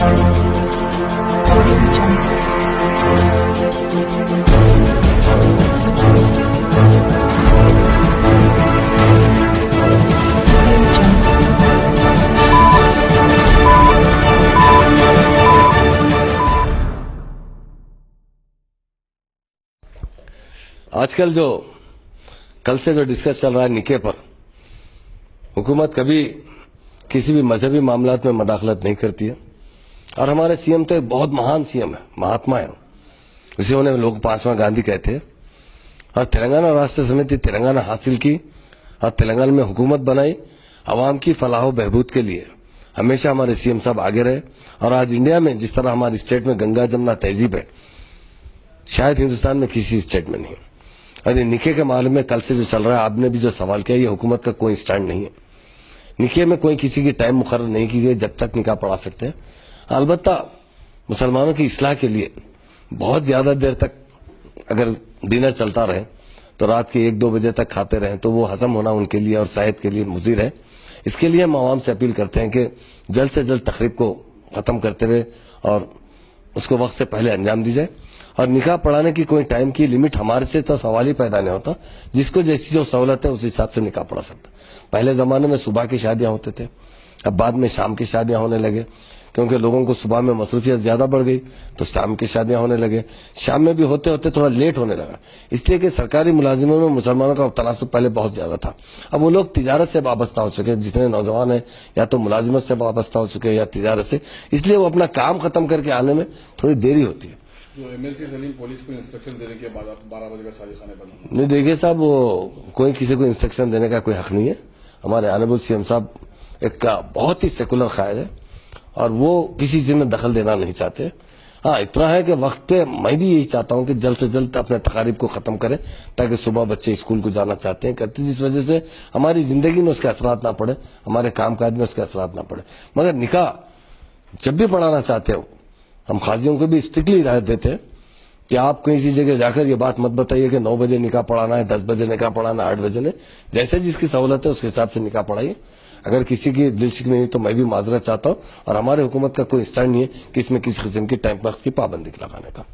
आजकल जो कल से जो डिस्कस चल रहा है निके पर, हुकूमत कभी किसी भी मजहबी मामलात में मदाखलत नहीं करती है। और हमारे सीएम तो एक बहुत महान सीएम है, महात्मा है, इसे उन्हें लोग 5वां गांधी कहते हैं। और तेलंगाना राष्ट्र समिति तेलंगाना हासिल की और तेलंगाना में हुकूमत बनाई, अवाम की फलाह बहबूद के लिए हमेशा हमारे सीएम साहब आगे रहे। और आज इंडिया में जिस तरह हमारी स्टेट में गंगा जमुना तहजीब है, शायद हिंदुस्तान में किसी स्टेट में नहीं है। और ये निके के मामले में कल से जो चल रहा है, आपने भी जो सवाल किया, ये हुकूमत का कोई स्टैंड नहीं है। निके में कोई किसी की टाइम मुकर्रर नहीं की गई जब तक निकाह पढ़ा सकते हैं। अलबत्ता मुसलमानों की इस्लाह के लिए बहुत ज्यादा देर तक अगर डिनर चलता रहे तो रात के 1-2 बजे तक खाते रहे तो वो हजम होना उनके लिए और सेहत के लिए मुज़िर है। इसके लिए हम आवाम से अपील करते हैं कि जल्द से जल्द तकरीब को खत्म करते हुए और उसको वक्त से पहले अंजाम दी जाए। और निकाह पढ़ाने की कोई टाइम की लिमिट हमारे से तो सवाल ही पैदा नहीं होता। जिसको जैसी जो सहूलत है उस हिसाब से निकाह पढ़ा सकता। पहले जमाने में सुबह की शादियां होते थे, अब बाद में शाम की शादियां होने लगे, क्योंकि लोगों को सुबह में मसरूफियत ज्यादा बढ़ गई तो शाम की शादियां होने लगे। शाम में भी होते होते थोड़ा लेट होने लगा, इसलिए कि सरकारी मुलाजिमों में मुसलमानों का तनासुब पहले बहुत ज्यादा था। अब वो लोग तिजारत से वाबस्ता हो चुके हैं, जितने नौजवान हैं या तो मुलाजिमत से वाबस्ता हो चुके हैं या तिजारत से, इसलिए वो अपना काम खत्म करके आने में थोड़ी देरी होती है। जो एमएलसी सलीम पुलिस को इंस्ट्रक्शन देने के बाद 12 बजे का शादी खाने बंद नहीं, देखिए साहब, वो कोई किसी को इंस्ट्रक्शन देने का कोई हक नहीं है। हमारे ऑनरेबल सीएम साहब एक बहुत ही सेकुलर कायद है और वो किसी चीज में दखल देना नहीं चाहते। हाँ, इतना है कि वक्त पे मैं भी यही चाहता हूँ कि जल्द से जल्द अपने तकारीब को खत्म करें ताकि सुबह बच्चे स्कूल को जाना चाहते हैं करते, जिस वजह से हमारी जिंदगी में उसके असरात ना पड़े, हमारे काम काज में उसके असरात ना पड़े। मगर निकाह जब भी पढ़ाना चाहते हो, हम काजियों को भी स्ट्रिक्टली हिदायत देते हैं कि आप कहीं सी जगह जाकर ये बात मत बताइए कि 9 बजे निकाह पढ़ाना है, 10 बजे निकाह पढ़ाना, 8 बजे ने, जैसे जिसकी सहूलत है उसके हिसाब से निकाह पढ़ाइए। अगर किसी की दिल शिकनी नहीं तो मैं भी माजरत चाहता हूँ। और हमारे हुकूमत का कोई स्टैंड नहीं है कि इसमें किसी किस्म की टाइम वक्त की पाबंदी लगाने का।